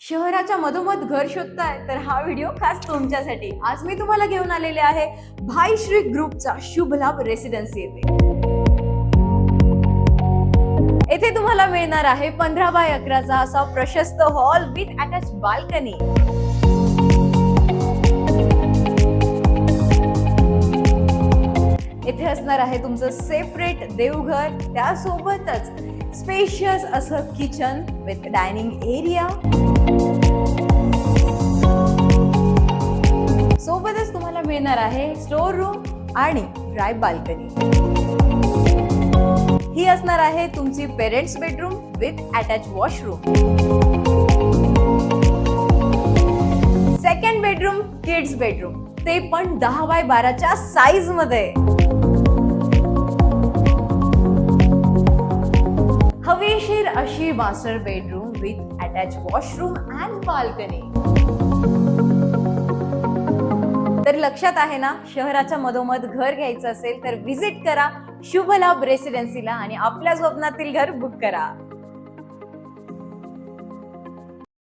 शहराच्या मधोमध घर शोधताय तर हा व्हिडिओ खास तुमच्यासाठी. आज मी तुम्हाला घेऊन आलेले आहे भाईश्री ग्रुपचा शुभ लाभ रेसिडेन्सी येथे. येथे तुम्हाला मिळणार आहे 15x11 असा प्रशस्त हॉल विथ अटॅच बाल्कनी. येथे असणार आहे तुमचं सेपरेट देवघर, त्यासोबतच स्पेशियस असं किचन विथ डायनिंग एरिया. सोबतच तुम्हाला मिळणार आहे स्टोर रूम आणि ड्राय बाल्कनी. ही असणार आहे तुमची parents bedroom with attach washroom. Second bedroom kids bedroom, ते पण 10x12च्या साईज मध्ये. हवेशीर अशी master bedroom with attach washroom and balcony. तर लक्षात आहे ना, शहराच्या मधोमध घर घ्यायचं असेल तर व्हिजिट करा शुभ लाभ रेसिडेन्सीला आणि आपल्या स्वप्नातील घर बुक करा.